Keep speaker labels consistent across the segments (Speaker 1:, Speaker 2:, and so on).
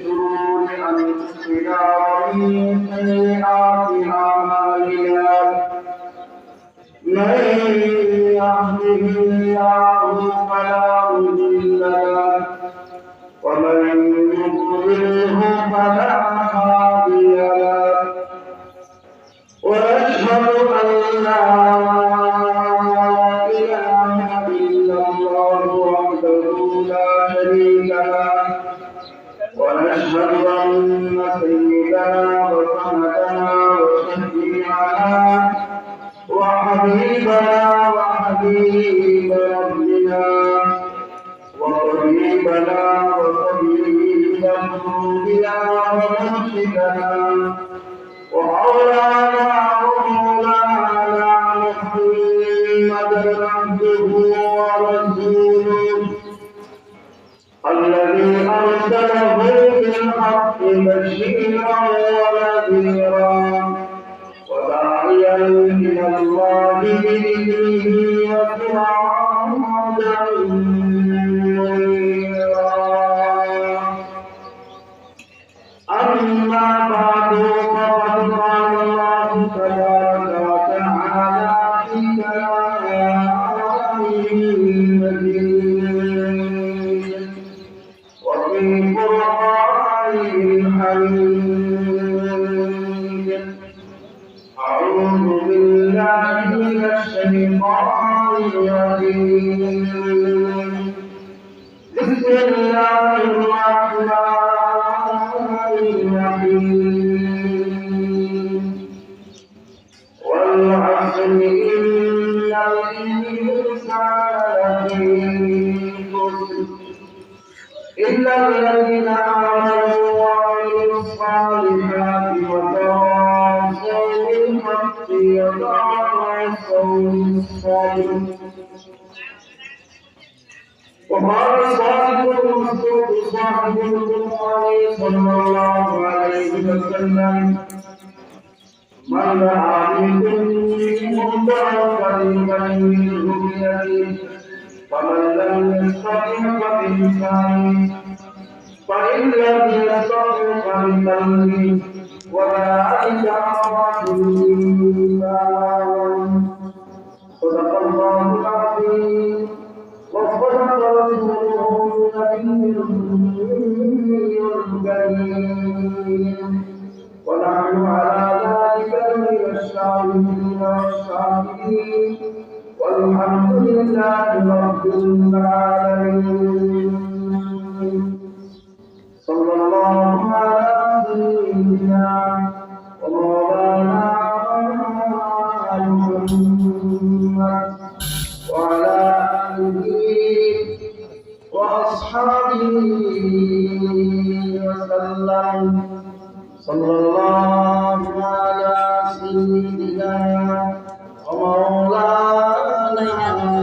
Speaker 1: شرور أنفسنا ومن سيئات أعمالنا من يهده الله فلا مضل له ومن يضلله فلا هادي له ونشهد أن لا إله إلا الله وحده لا شريك له ونشهد أن سيدنا وسندنا وشفيعنا وحبيبنا وحبيب ربنا وقريبنا وقريب ذنوبنا ومرشدنا ومولانا ومولانا محمد عبده ورسوله الذي أرسله بالحق بشيرا ونذيرا وداعيا إلى الله بإذنه وسراجا منيرا أما بعد فقد قال الله تبارك وتعالى في كلامه المجيد وفي قرآنه الحميد أعوذ بالله من الشيطان الرجيم بسم الله الرحمن الرحيم والعصر إن الإنسان لفي خسر إلا الذين آمنوا وعملوا الصالحات وتواصوا بالحق وتواصوا بالصبر وقال صادق المصدوق صاحب القرآن صلى الله عليه وسلم من رأى منكم منكرا فليغيره بيده فمن لم يستطع فبلسانه فإن لم يستطع فبقلبه وذلك أضعف الإيمان صدق الله العظيم وصدق رسوله النبي الكريم ونحن على ذلك من الشاهدين والشاكرين والحمد لله رب العالمين صلى الله على سيدنا ومولانا محمد وعلى آله وأصحابه وسلم صلى الله على سيدنا ومولانا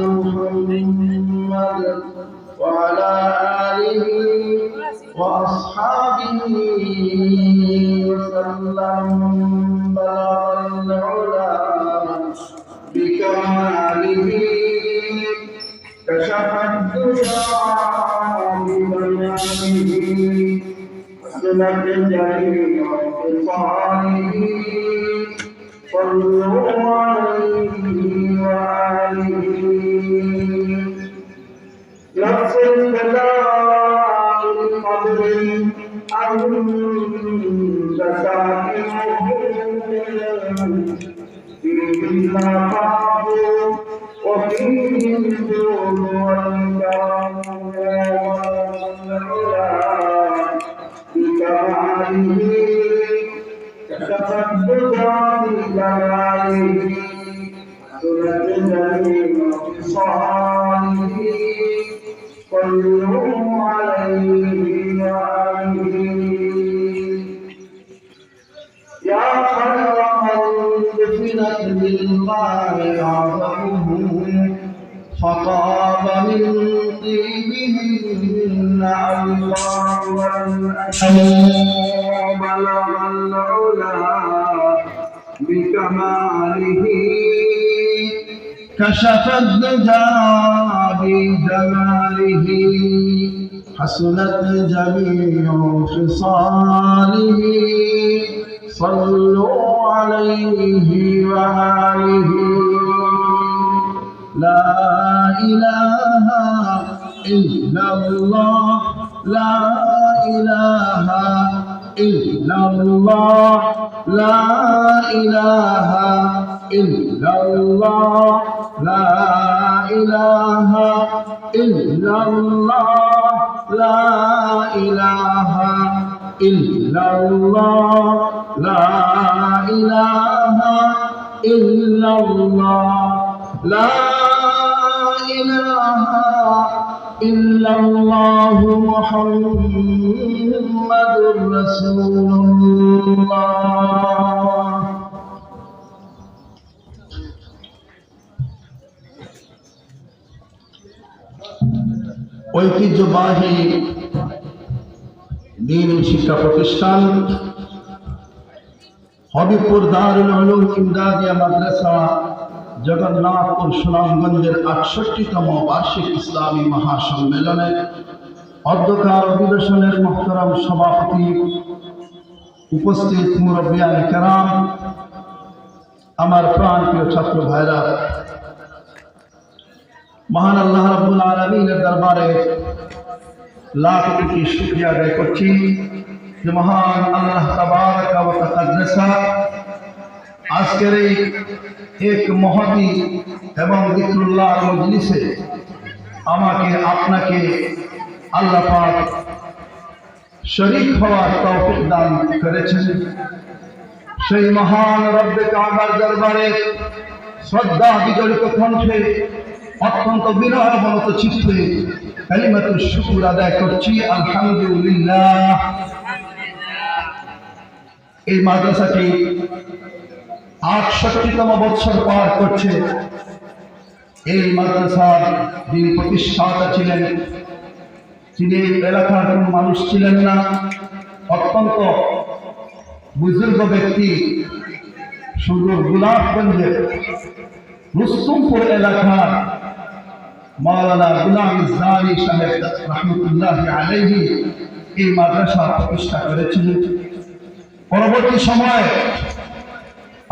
Speaker 1: محمد وعلى آله وأصحابه وسلم بلغ العلا بكماله كشف الدجى ببيانه حسنت جميع خصاله صلوا عليه وآله نفس البلاء القدر أنت ساكنه فيه المخاف وفيه الجود والكرم والعلا بكماله كشف الدجى بجلاله حسنت جميع خصاله صلوا عليه وآله يا خير من دفنت بالله أعظمه فطاب من طيبهن الله والأشهر وبلغ العلا بكماله كشف الدجى بجماله حسنت جميع خصاله صلوا عليه وآله لا إله إلا الله لا إله إلا الله لا إله إلا الله لا إله إلا الله لا إله إلا الله لا إله إلا الله لا إله إلا الله محمد رسول الله ঐতিহ্যবাহী দ্বীনি শিক্ষা প্রতিষ্ঠান হবিপুর দারুল উলুম ইমদাদিয়া মাদ্রাসা জগন্নাথপুর সুনামগঞ্জের ৬৮তম বার্ষিক ইসলামী মহাসম্মেলনে অধ্যক্ষার অধিবেশনের মুহতারাম সভাপতি, উপস্থিত মুরব্বিয়ান কেরাম, আমার প্রাণপ্রিয় ছাত্র ভাইরা, মহান আল্লাহ রাব্বুল আলামিনের দরবারে লাখ কোটি শুকরিয়া আদায় করছি যে মহান আল্লাহ তাবারাকা ওয়া তাকাদ্দাসা আজকের এই এক মহতী এবং যিকরুল্লাহ মজলিসে আমাকে আপনাকে আল্লাহ পাক শরীক হওয়ার তৌফিক দান করেছেন। সেই মহান রব্বে কাবার দরবারে শ্রদ্ধা বিজড়িত কণ্ঠে অত্যন্ত বিনয় অবনত চিত্তে কালিমাতুশ শুকর আদায় করছি আলহামদুলিল্লাহ। এই মাদ্রাসাটি ৬৮তম বৎসর পার করছে। এই মাদ্রাসার যিনি প্রতিষ্ঠাতা ছিলেন, তিনি এলাকার কোন মানুষ ছিলেন না, অত্যন্ত বুজুর্গ ব্যক্তি, সুদূর গোলাপগঞ্জের রুস্তমপুর এলাকার মাওলানা গুলাম ইসলামী সাহেব রহমতুল্লাহ আলাইহি এই মাদ্রাসা প্রতিষ্ঠা করেছিলেন। পরবর্তী সময়ে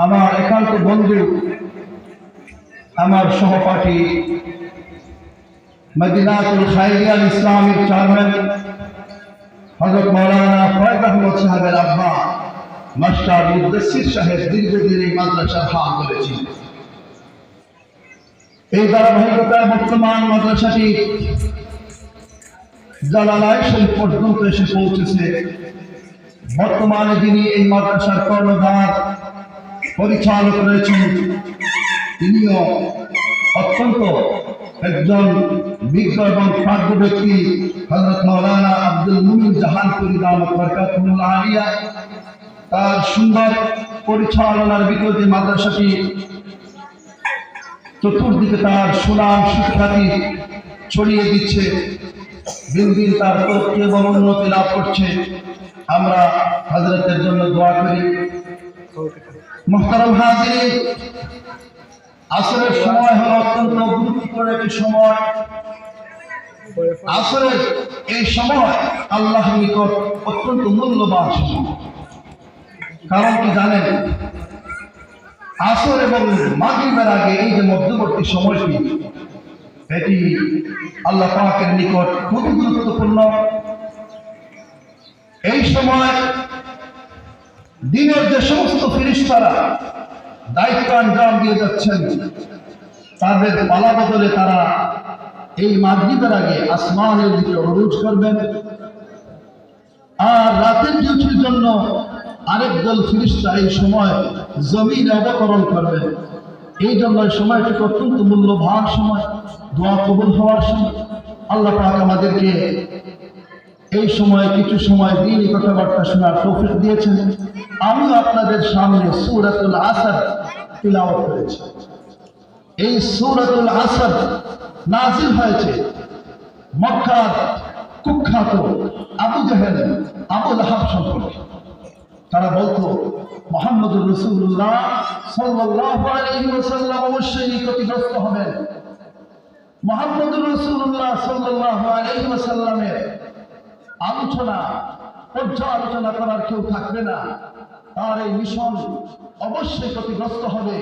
Speaker 1: আমার একান্ত বন্ধু, আমার সহপাঠী, মদিনাতুল খায়রিয়া ইসলামের চেয়ারম্যান হযরত মাওলানা ফয়েজ আহমদ সাহেবের আব্বা মাস্টার মুদ্দাসসির সাহেব দীর্ঘদিন এই মাদ্রাসার হাল ধরেছিলেন। এই ধারাবাহিকতায় বর্তমান মাদ্রাসাটি জালালায় শরীফ পর্যন্ত এসে পৌঁছেছে। বর্তমানে যিনি এই মাদ্রাসার কর্ণধার পরিচালক রয়েছেন, তিনিও অত্যন্ত একজন বিজ্ঞ এবং প্রাজ্ঞ ব্যক্তি, হযরত মাওলানা আব্দুল মুমিন জাহানপুরী দামাত বরকাতুহুল আলিয়া। তার সুন্দর পরিচালনার ভিতরে মাদ্রাসাটি চতুর্দিকে তার সুনাম সুখ্যাতি ছড়িয়ে দিচ্ছে, দিন দিন তার তরক্কি এবং উন্নতি লাভ করছে। আমরা হযরতের জন্য দোয়া করি। মুহতারাম হাজিরিন, আসরের সময় হলো অত্যন্ত গুরুত্বপূর্ণ একটি সময়। আসরের এই সময় আল্লাহর নিকট অত্যন্ত মূল্যবান সময়। কারণ কি জানেন, আসর এবং মাগরিবের আগে এই যে মধ্যবর্তী সময়টি, এটি আল্লাহ পাকের নিকট খুবই গুরুত্বপূর্ণ। এই সময় দিনের যে সমস্ত ফেরেশতারা দায়িত্ব আঞ্জাম দিয়ে যাচ্ছেন, তাদের পালা বদলে তারা এই মাগরিবের আগে আসমানের দিকে অরুজ করবেন, আর রাতের ডিউটির জন্য আরেক দল ফেরেশতা এই সময় জমিনে অবতরণ করবে। এই জন্য সময়টি অত্যন্ত মূল্যবান সময়, দোয়া কবুল হওয়ার সময়। আল্লাহ পাক আমাদেরকে এই সময় কিছু সময় দ্বীনি কথাবার্তা শোনার তৌফিক দিয়েছেন। আমিও আপনাদের সামনে সূরাতুল আসর তিলাওয়াত করেছি। এই সূরাতুল আসর নাযিল হয়েছে মক্কার কুখ্যাত আবু জেহেল, আবু লাহাব সম্পর্কে। তারা বলতো মুহাম্মদুর রাসূলুল্লাহ সাল্লাল্লাহু আলাইহি ওয়াসাল্লাম অবশ্যই ক্ষতিগ্রস্ত হবেন। মুহাম্মদুর রাসূলুল্লাহ সাল্লাল্লাহু আলাইহি ওয়াসাল্লামের আলোচনা পর্যালোচনা করার কেউ থাকবে না, তার এই মিশন অবশ্যই ক্ষতিগ্রস্ত হবে,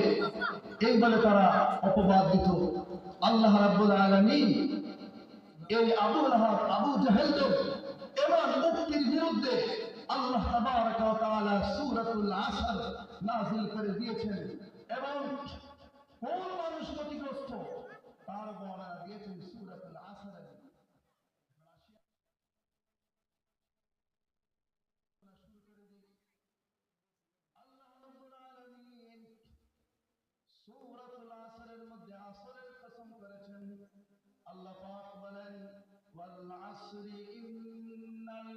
Speaker 1: এই বলে তারা অপবাদ দিত। আল্লাহ রাব্বুল আলামিন এই আবু লাহাব, আবু জাহেলদের এমন মুক্তির বিরুদ্ধে আল্লাহ তাবারাকা ওয়া তাআলা সূরাতুল আসর নাযিল করে দিয়েছেন এবং কোন মানুষ ক্ষতিগ্রস্ত তার বর্ণনা দিয়েছেন সূরাতুল আসর। আল্লাহ রাব্বুল আলামিন সূরাতুল আসরের মধ্যে আসরের কসম করেছেন। আল্লাহ পাক বলেন ওয়াল আসরি ইন্নাল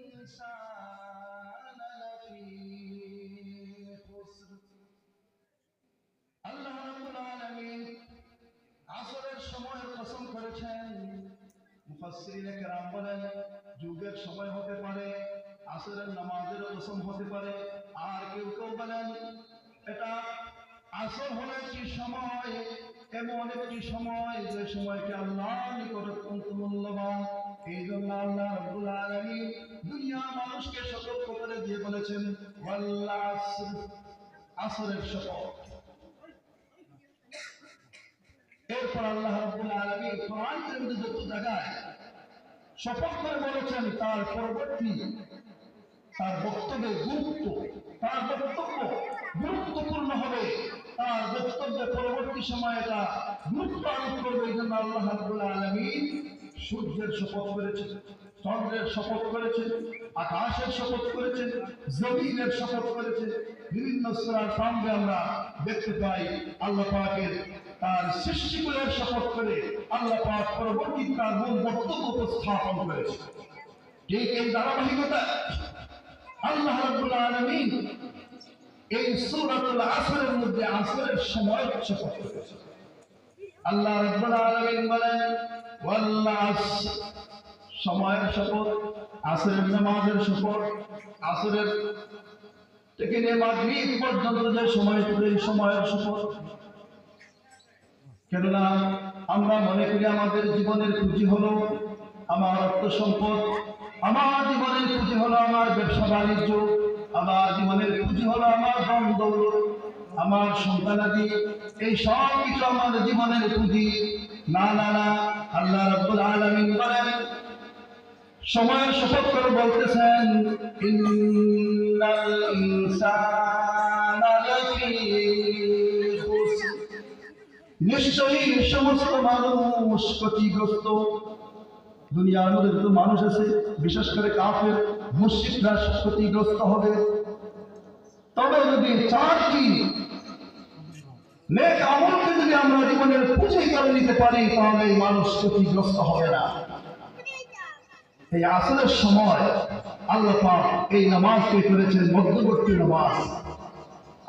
Speaker 1: ইনসানা লাফি খুসর। আল্লাহ রাব্বুল আলামিন আসরের সময়ের কসম করেছেন। মুফাসসিরিনে কেরাম বলেন যুগের সময় হতে পারে, আসরের নামাজের কসম হতে পারে, আর কেউ কেউ বলেন এটা আসর হলো একটি সময়, এমন একটি সময় যে সময়কে আল্লাহর নিকট অত্যন্ত মূল্যবান। এই জন্য আল্লাহ রাব্বুল আলামিন দুনিয়ার মানুষকে সতর্ক করে দিয়ে বলেছেন ওয়াল আসর, আসরের শপথ। এরপর আল্লাহ রাব্বুল আলামিন কোরআনের মধ্যে যত জায়গায় শপথ করে বলেছেন তার পরবর্তী তার বক্তব্যের গুরুত্ব, তার বক্তব্য গুরুত্বপূর্ণ হবে, তার বক্তব্যের পরবর্তী সময় এটা গুরুত্ব আরোপ করবে। এই জন্য আল্লাহ রাব্বুল আলামিন সূর্যের শপথ করেছেন, চন্দ্রের শপথ করেছেন, আকাশের শপথ করেছেন, জমিনের শপথ করেছেন। বিভিন্ন সূরার প্রারম্ভে আমরা দেখতে পাই আল্লাহ পাকের তার সৃষ্টিগুলোর শপথ করে আল্লাহ পাক পরবর্তী তার মূল বক্তব্য উপস্থাপন করেছে। ঠিক এই ধারাবাহিকতা আল্লাহ রাব্বুল আলামিন এই সূরাতুল আসরের মধ্যে আসরের সময়ের শপথ করেছে। আল্লাহ রাব্বুল আলামিন বলেন ওয়াল আসর, সময়ের শপথ, আসরের নামাজের শপথ, আসরের থেকে নিয়ে মাগরিব পর্যন্ত যে সময়, এই সময়ের শপথ। কেননা আমরা মনে করি আমাদের জীবনের পুঁজি হলো আমার অর্থ সম্পদ, আমার জীবনের পুঁজি হলো আমার ব্যবসা বাণিজ্য, আমার জীবনের পুঁজি হলো আমার ধন দৌলত, আমার সন্তানাদি, এই সব কিছু আমার জীবনের পুঁজি। না না না, আল্লাহ রাব্বুল আলামিন বলেন সময়ের শপথ করে বলতেছেন ইন্নাল ইনসানা লাফি খুসর, নিশ্চয়ই সমস্ত মানুষ ক্ষতিগ্রস্ত। দুনিয়ার মধ্যে যত মানুষ আছে বিশেষ করে কাফের মুশরিকরা ক্ষতিগ্রস্ত হবে। তবে যদি চারটি নেক আমলকে যদি আমরা জীবনের পুঁজি করে নিতে পারি তাহলে এই মানুষ ক্ষতিগ্রস্ত হবে না। এই আসরের সময় আল্লাহ পাক এই নামাজকে করেছেন মধ্যবর্তী নামাজ।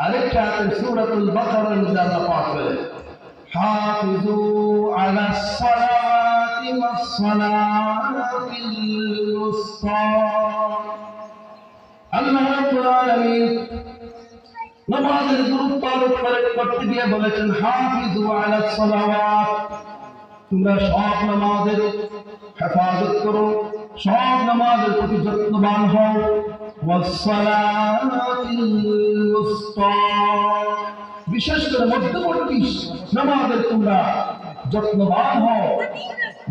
Speaker 1: আরেকটা সূরাতুল বাকারার মধ্যে আল্লাহ পাক বলেন হাফিজু আলাস সালাতি ওয়াস সালাতিল উসতা। আল্লাহ রাব্বুল আলামিন নামাজের গুরুত্ব আরোপ করতে গিয়ে বলেছেন হাফিজু আলাস সালাওয়াত, তোমরা সব নামাজের হেফাজত করো, সব নামাজের প্রতি যত্নবান হও। ওয়াস সালাতিল উসতা, বিশেষ করে মধ্যবর্তী নামাজের তোমরা যত্নবান হও।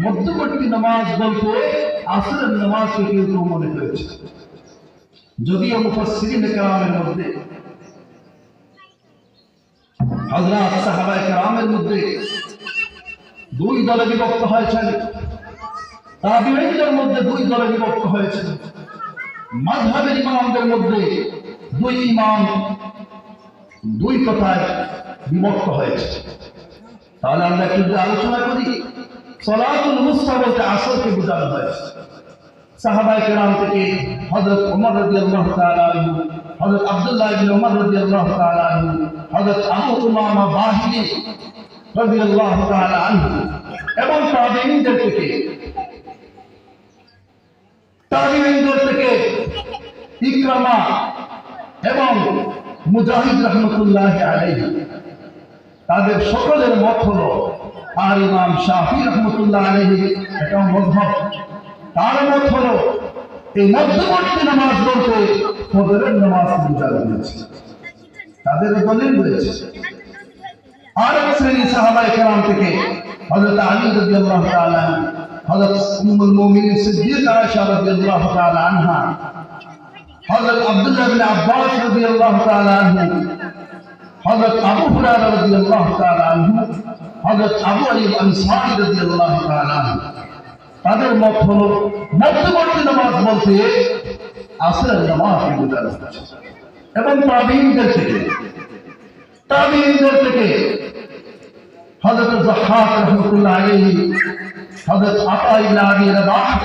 Speaker 1: মধ্যবর্তী নামাজ বলতে আসরের নামাজকে কেউ কেউ মনে করেছে, যদিও মুফাসসিরিনে কেরামের মধ্যে হযরত সাহাবায়ে কেরামের মধ্যে দুই দলে বিভক্ত হয়েছেন, তাবিঈনদের মধ্যে দুই দলে বিভক্ত হয়েছে, মাযহাবের ইমামদের মধ্যে দুই ইমাম দুই কথায় বিভক্ত হয়েছে। তাহলে আমরা একটু আলোচনা করি। সালাতুল উসতা বলতে আসরকে বোঝানো হয়েছে। সাহাবায়ে কেরাম থেকে হযরত ওমর রাদিয়াল্লাহু তাআলা আনহু, হযরত আব্দুল্লাহ ইবনে ওমর রাদিয়াল্লাহু তাআলা আনহু, হযরত আবু উমামা বাহিলী রাদিয়াল্লাহু তাআলা আনহু এবং তাবিঈনদের থেকে ইকরামা এবং মুজাহিদ রাহমাতুল্লাহ আলাইহি, তাদের সকলের মত হলো, আর ইমাম শাফি রাহমাতুল্লাহ আলাইহি এটাও মাযহাব, তার মত হলো এই মধ্যবর্তী নামাজ বলতে ফজরের নামাজ বোঝা গিয়েছে। তাদের দলিল রয়েছে। আর এক শ্রেণী সাহাবায়ে কেরাম থেকে হযরত আলী রাদিয়াল্লাহু তাআলা, হযরত উম্মুল মুমিনিন সিদ্দিকা আয়েশা রাদিয়াল্লাহু তাআলা আনহা, হযরত আব্দুল্লাহ ইবনে আব্বাস রাদিয়াল্লাহু তাআলা আনহু, হযরত আবু হুরায়রা রাদিয়াল্লাহু তাআলা আনহু, হযরত আবু আইয়ুব আনসারী রাদিয়াল্লাহু তাআলা আনহু, তাদের মত হলো মধ্যবর্তী নামাজ বলতে আসরের নামাজ বোঝানো হচ্ছে। এবং তাবিঈনদের থেকে হযরত যাহ্হাক রাহমাতুল্লাহ আলাইহি, হযরত আতা ইবনে আবি রাবাহ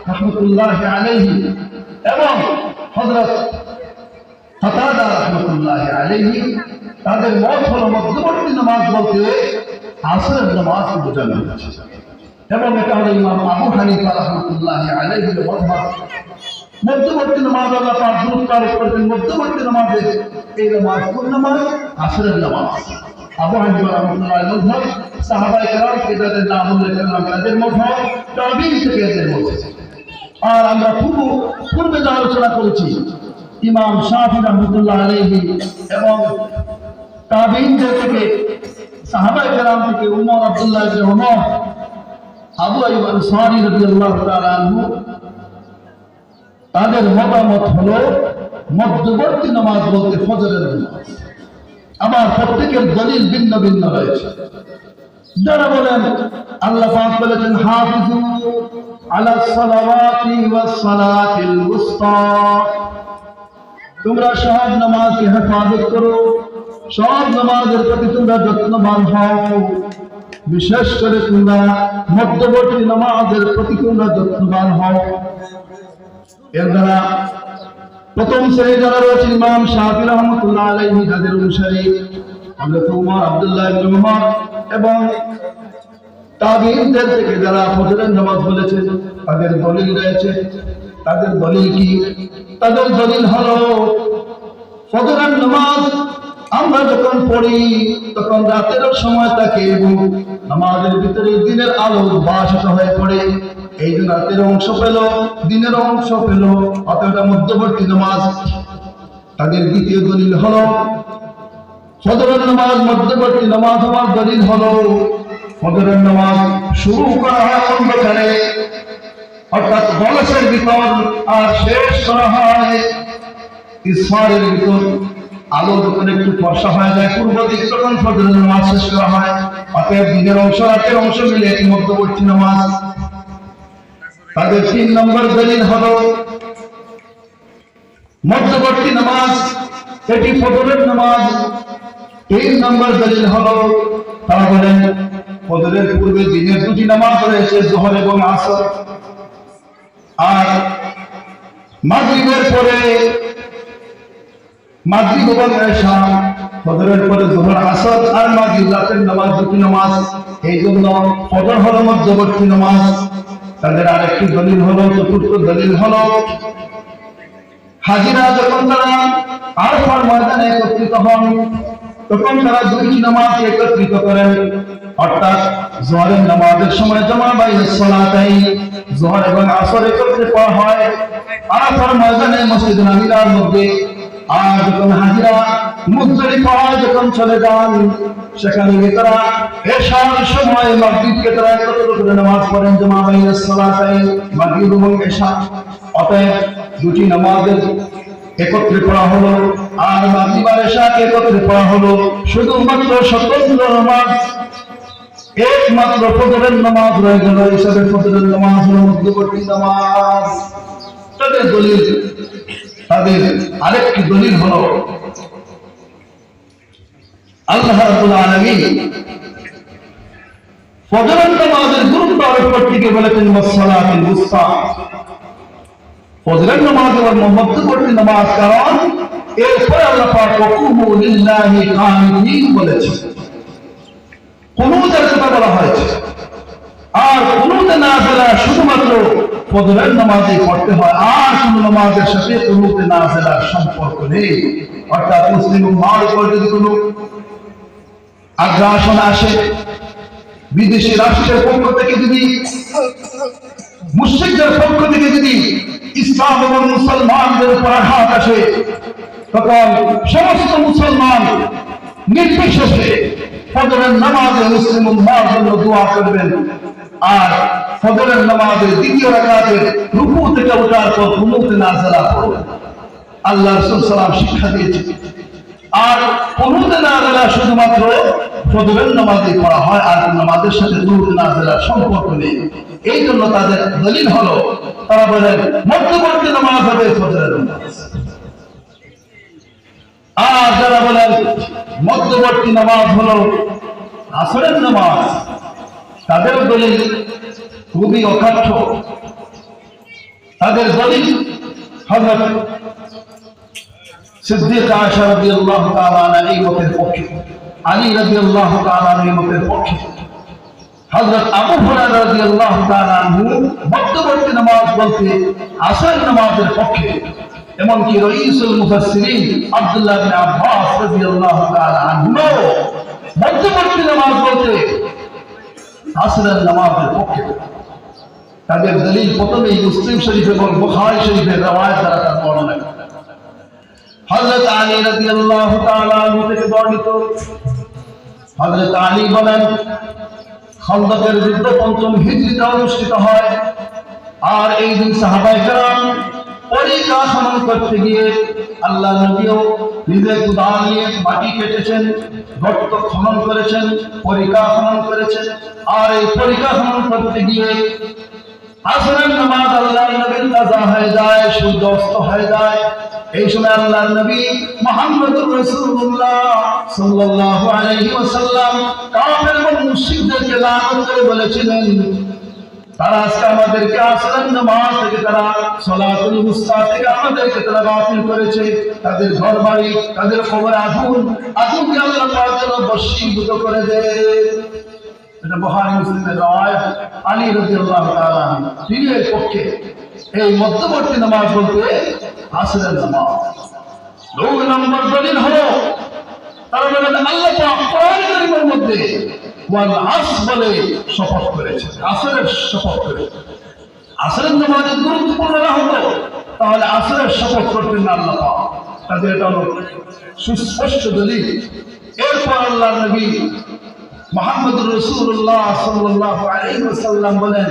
Speaker 1: রাহমাতুল্লাহ আলাইহি এবং হযরত কাতাদা রাহমাতুল্লাহ আলাইহি, তাদের মত হলো মধ্যবর্তী নামাজ বলতে আসরের নামাজ বোঝানো হচ্ছে। এবং এটা হলো ইমাম আবু হানিফা রাহমাতুল্লাহ আলাইহির মতবাদ। মধ্যবর্তী নামাজ আল্লাহ পাক গুরুত্ব আরোপ করেছেন। মধ্যবর্তী নামাজে এই নামাজ কোন নামাজ? আসরের নামাজ। আবু হানিফা রাহমাতুল্লাহ আলাইহির মতবাদ, সাহাবায়ে কেরাম যাদের নাম উল্লেখ করলাম তাদের মতবাদ, তাবিঈন থেকে এদের মতবাদ। আর আমরা পূর্বে যা আলোচনা করেছি ইমাম শাফিঈ রাহমাতুল্লাহ আলাইহি এবং তাবিঈনদের থেকে, সাহাবায়ে কেরাম থেকে উমর, আব্দুল্লাহ ইবনে উমর, আবু আইয়ুব আনসারী রাদিয়াল্লাহু তাআলা আনহু, তাদের মতামত হলো মধ্যবর্তী নামাজ বলতে ফজরের নামাজ। আবার প্রত্যেকের দলিল ভিন্ন ভিন্ন রয়েছে। যারা বলেন আল্লাহ পাক বলেছেন হাফিজু আলাস সালাওয়াতি ওয়াস সালাতিল উসতা, তোমরা সব নামাজকে হেফাজত করো, সব নামাজের প্রতি তোমরা যত্নবান হও, বিশেষ করে তোমরা মধ্যবর্তী নামাজের প্রতি তোমরা যত্নবান হও। এর দ্বারা প্রথম শ্রেণী যারা রয়েছে ইমাম শাফিঈ রাহমাতুল্লাহ আলাইহি, তাদের অনুসারী হযরত উমর, আব্দুল্লাহ ইবনে উমর এবং তাবিঈনদের থেকে যারা ফজরের নামাজ বলেছে তাদের দলিল রয়েছে। তাদের দলিল কি? তাদের দলিল হলো ফজরের নামাজ আমরা যখন পড়ি তখন রাতের সময় থাকে এবং নামাজের ভিতরে দিনের আলো উদ্ভাসিত হয়ে পড়ে। এই যে রাতের অংশ পেল, দিনের অংশ পেল, অতটা মধ্যবর্তী নামাজ। তাদের দ্বিতীয় দলিল হলো ফজরের নামাজ মধ্যবর্তী নামাজ হওয়ার দলিল হলো ফজরের নামাজ শুরু করা হয় অন্ধকারে, অর্থাৎ বলসের ভিতর, আর শেষ করা হয় ইসফারের ভিতর। আলো যখন একটু ফর্সা হয়ে যায় পূর্ব দিক, তখন ফজরের নামাজ শেষ করা হয়। অতএব দিনের অংশ রাতের অংশ মিলে একটি মধ্যবর্তী নামাজ। তাদের 3 নম্বর দলিল হলো মধ্যবর্তী নামাজ এটি ফজরের নামাজ। 3 নম্বর দলিল হলো তারা বলেন ফজরের পূর্বে দিনের 2টি নামাজ রয়েছে, যোহর এবং আসর। আর মাগরিবের পরে মাগরিব এবং ইশা, ফজরের পরে যোহর, আসর আর মাগরিব, রাতের নামাজ 2টি নামাজ। এই জন্য ফজর হলো মধ্যবর্তী নামাজ। তাদের আরেকটি দলিল হলো, চতুর্থ দলিল হলো হাজিরা যখন তারা আরাফার ময়দানে একত্রিত হন তখন তারা 2টি নামাজ একত্রিত করেন, অর্থাৎ যোহরের নামাজের সময় জামা বাইনাস সালাতাইন, যোহর এবং আসর একত্রে পড়া হয় আরাফার ময়দানে মসজিদে নববীর মধ্যে। আর যখন হাজিরা মুজদালিফায় যখন চলে যান সেখানে তারা এশার সময় মাগরিবকে তারা একত্র করে নামাজ পড়েন, জামা বাইনাস সালাতাইন, মাগরিব এবং এশা। অতএব 2টি নামাজের একত্রে পড়া হলো, আর মাগরিব আর এশাকে একত্রে পড়া হলো। শুধুমাত্র স্বতন্ত্র নামাজ একমাত্র ফজরের নামাজ রয়ে গেল। হিসাবে ফজরের নামাজ হলো মধ্যবর্তী নামাজ। তাদের দলিল, তাদের আরেকটি দলিল হলো আল্লাহ রাব্বুল আলামিন ফজরের নামাজের গুরুত্ব আরোপ করতে গিয়ে বলেছেন ওয়াসসালাতুল উসতা, ফজরের নামাজ হলো মধ্যবর্তী নামাজ। কারণ এরপরে আল্লাহ পাক ওয়াকুমু লিল্লাহি কানিতিন বলেছেন, কুনুতের কথা বলা হয়েছে। আর কুনুতে নাযিলা শুধুমাত্র ফজরের নামাজে পড়তে হয়, আর কোন নামাজের সাথে কুনুতে নাযিলার সম্পর্ক নেই। অর্থাৎ মুসলিম উম্মাহর উপর যদি কোনো আগ্রাসন আসে, বিদেশি রাষ্ট্রের পক্ষ থেকে যদি মুশরিকদের পক্ষ থেকে যদি ইসলাম এবং মুসলমানদের উপর আঘাত আসে, তখন সমস্ত মুসলমান নির্বিশেষে ফজরের নামাজে মুসলিম উম্মাহর জন্য দোয়া করবেন। আর ফজরের নামাজের দ্বিতীয় রাকাতের রুকু থেকে ওঠার পর কুনুতে নাযিলা পড়বেন। আল্লাহ রাসূল সাল্লাল্লাহু আলাইহি শিক্ষা দিয়েছেন। আর কুনুতে নাযিলা শুধুমাত্র ফজরের নামাজে পড়া হয়, আর নামাজের সাথে কুনুতে নাযিলার সম্পর্ক নেই। এই জন্য তাদের দলিল হলো, তারা বলেন মধ্যবর্তী নামাজ হবে ফজরের নামাজ। আর যারা বলেন মধ্যবর্তী নামাজ হলো আসরের নামাজ, তাদের দলিল খুবই অকাঠ্য। তাদের দলিল হযরত সিদ্দিক আয়েশা রাদিয়াল্লাহু তাআলা আনহা এই মতের পক্ষে, আলী রাদিয়াল্লাহু তাআলা এই মতের পক্ষে, হযরত আবু হুরায়রা রাদিয়াল্লাহু তাআলা আনহু মধ্যবর্তী নামাজ বলতে আসরের নামাজের পক্ষে। এমনকি রাইসুল মুফাসসিরিন আব্দুল্লাহ ইবনে আব্বাস রাদিয়াল্লাহু তাআলা আনহু মধ্যবর্তী নামাজ বলতে আসরের নামাজের পক্ষে। তাদের দলিল প্রথমেই মুসলিম শরীফ এবং বুখারী শরীফের রওয়ায়াত দ্বারা তার বর্ণনা করা। হযরত আলী রাদিয়াল্লাহু তাআলা আনহু থেকে বর্ণিত, হযরত আলী বলেন, খন্দকের যুদ্ধ ৫ম হিজরিতে অনুষ্ঠিত হয়। আর এই দিন সাহাবায়ে কেরাম পরিখা খনন করতে গিয়ে আল্লাহর নবীও নিজে কুদাল নিয়ে মাটি কেটেছেন, গর্ত খনন করেছেন, পরিখা খনন করেছেন। আর এই পরিখা খনন করতে গিয়ে আসরের নামাজ আল্লাহর নবীর কাজা হয়ে যায়, সূর্য অস্ত হয়ে যায়। এই সময় আল্লাহর নবী মুহাম্মদুর রাসূলুল্লাহ সাল্লাল্লাহু আলাইহি ওয়াসাল্লাম কাফের এবং মুশরিকদেরকে লানত করে বলেছিলেন, তারা আজকে আমাদেরকে আসরের নামাজ থেকে, তারা সালাতুল উস্তা থেকে আমাদেরকে তারা বাতিল করেছে। তাদের ঘর বাড়ি, তাদের কবরে আগুনকে আল্লাহ পাক যেন বশীভূত করে দেয়। এটা বুখারী মুসলিমের রওয়ায়াত। আলী রাদিয়াল্লাহু তাআলা তিনি এর পক্ষে। এই মধ্যবর্তী নামাজ বলতে আসরের নামাজ। ২ নম্বর দলিল হলো, তারা বলেন আল্লাহ পাক কোরআন কারীমের মধ্যে ওয়াল আসর বলে শপথ করেছে, আসরের শপথ করেছে। আসরের নামাজ গুরুত্বপূর্ণ না হতো তাহলে আসরের শপথ করতেন না আল্লাহ পাক। তাদের এটা হলো সুস্পষ্ট দলিল। এরপর আল্লাহর নবী মুহাম্মদুর রাসূলুল্লাহ সাল্লাল্লাহু আলাইহি ওয়াসাল্লাম বলেন,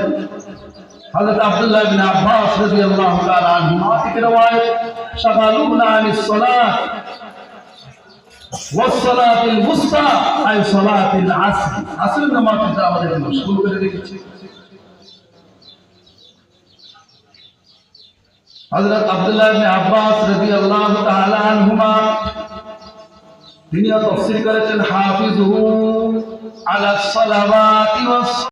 Speaker 1: হযরত আব্দুল্লাহ ইবনে আব্বাস রাদিয়াল্লাহু তাআলা আনহুমা থেকে রওয়ায়াত, শাগালুনা আনিস সালাত ওয়াস সালাতিল উস্তা আই সালাতিল আসর। আসরের নামাজটা আমাদের মশগুল করে রেখেছে। হযরত আব্দুল্লাহ ইবনে আব্বাস রাদিয়াল্লাহু তাআলা আনহুমা তিনি তাফসীর করেছেন, হাফিজু আলা সালাওয়াতি ওয়াস